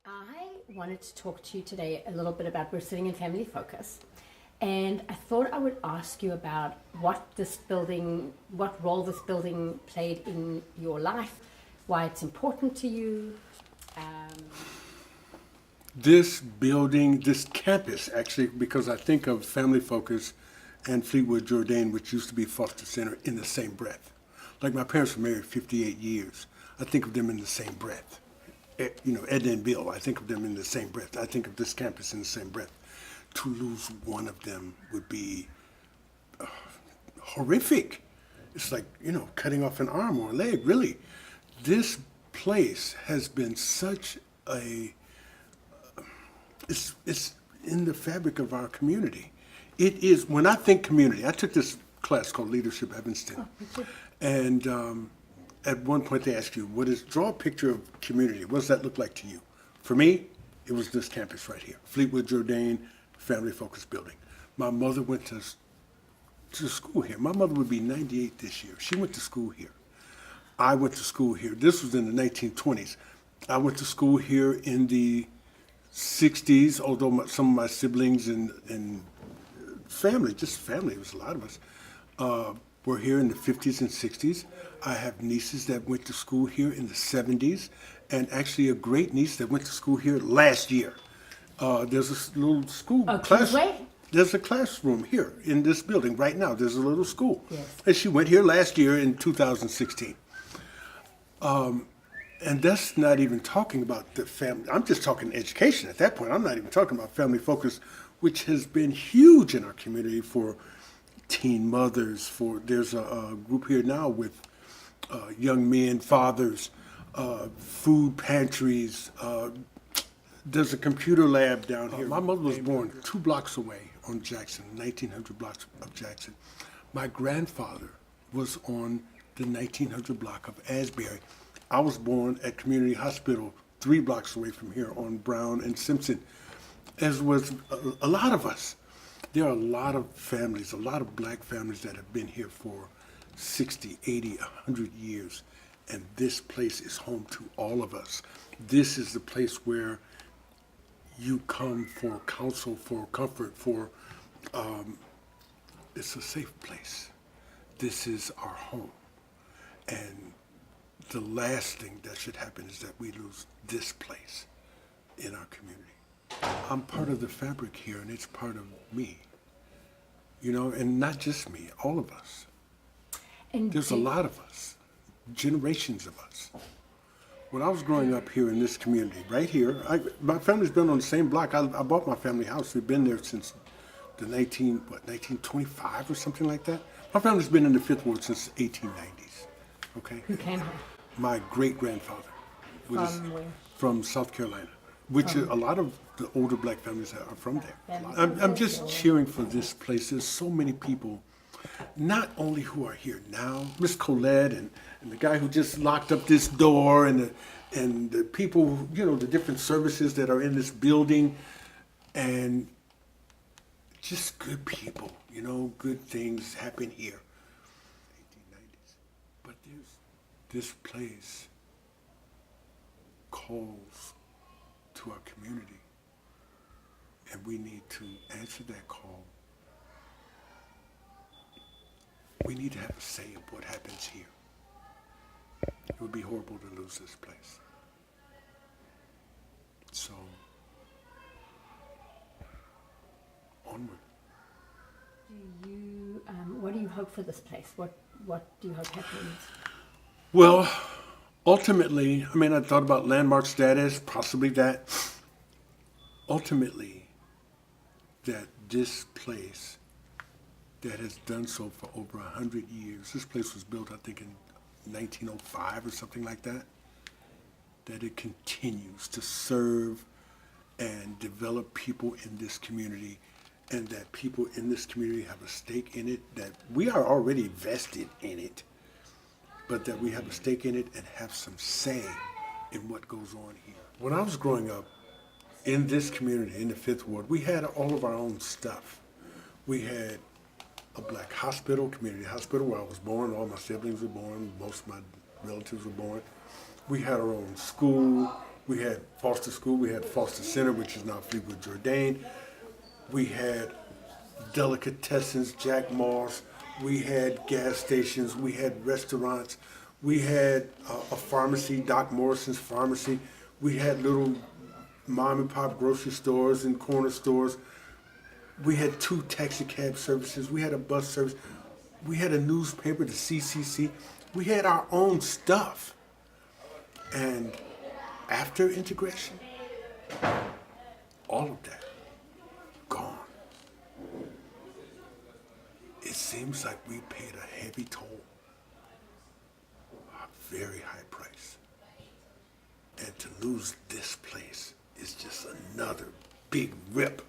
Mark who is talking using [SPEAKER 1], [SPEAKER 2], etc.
[SPEAKER 1] I wanted to talk to you today a little bit about we're sitting in Family Focus, and I thought I would ask you about what role this building played in your life, why it's important to you. Um,
[SPEAKER 2] This building, this campus, actually, because I think of Family Focus and Fleetwood Jourdain, which used to be Foster Center, in the same breath. Like my parents were married 58 years. I think of them in the same breath. Edna and Bill, I think of them in the same breath. I think of this campus in the same breath. To lose one of them would be horrific. It's like, cutting off an arm or a leg, really. This place has been such a it's in the fabric of our community. It is, when I think community, I took this class called Leadership Evanston. And at one point they asked you, draw a picture of community. What does that look like to you? For me, it was this campus right here, Fleetwood Jourdain Family Focus Building. My mother went to school here. My mother would be 98 this year. She went to school here. I went to school here. This was in the 1920s. I went to school here in the 60s, although some of my siblings and family, just family, it was a lot of us, were here in the 50s and 60s. I have nieces that went to school here in the 70s, and actually a great niece that went to school here last year. There's a little school class.
[SPEAKER 1] Kingsway?
[SPEAKER 2] There's a classroom here in this building right now. There's a little school.
[SPEAKER 1] Yes.
[SPEAKER 2] And she went here last year in 2016. And that's not even talking about the family. I'm just talking education at that point. I'm not even talking about Family Focus, which has been huge in our community for teen mothers. There's a group here now with young men, fathers, food pantries. There's a computer lab down here. My mother was born 2 blocks away on Jackson, 1900 blocks of Jackson. My grandfather was on the 1900 block of Asbury. I was born at Community Hospital 3 blocks away from here on Brown and Simpson, as was a lot of us. There are a lot of families, a lot of black families that have been here for 60, 80, 100 years, and this place is home to all of us. This is the place where you come for counsel, for comfort, it's a safe place. This is our home. And the last thing that should happen is that we lose this place in our community. I'm part of the fabric here, and it's part of me. And not just me, all of us.
[SPEAKER 1] and
[SPEAKER 2] There's a lot of us, generations of us. When I was growing up here in this community, right here, my family's been on the same block. I bought my family house. We've been there since the 1925 or something like that. My family's been in the Fifth Ward since the 1890s. Okay.
[SPEAKER 1] Who came here?
[SPEAKER 2] My great-grandfather was
[SPEAKER 1] From where?
[SPEAKER 2] from South Carolina, which a lot of the older black families are from there.
[SPEAKER 1] Families
[SPEAKER 2] I'm just cheering for this place. There's so many people, not only who are here now, Miss Colette and the guy who just locked up this door, and the people, the different services that are in this building, and just good people, good things happen here. 1890s. But this place calls to our community, and we need to answer that call. We need to have a say of what happens here. It would be horrible to lose this place. So, onward.
[SPEAKER 1] What do you hope for this place? What do you hope happens?
[SPEAKER 2] Well, ultimately, I thought about landmark status, possibly that. Ultimately, that this place that has done so for over 100 years, this place was built, I think, in 1905 or something like that, that it continues to serve and develop people in this community, and that people in this community have a stake in it, that we are already vested in it, but that we have a stake in it and have some say in what goes on here. When I was growing up in this community, in the Fifth Ward, we had all of our own stuff. We had a black hospital, community hospital, where I was born. All my siblings were born. Most of my relatives were born. We had our own school. We had Foster School, we had Foster Center, which is now Fleetwood Jourdain. We had delicatessens, Jack Moss. We had gas stations, we had restaurants. We had a pharmacy, Doc Morrison's Pharmacy. We had little mom and pop grocery stores and corner stores. We had 2 taxi cab services. We had a bus service. We had a newspaper, the CCC. We had our own stuff. And after integration, all of that gone. It seems like we paid a heavy toll, a very high price. And to lose this place is just another big rip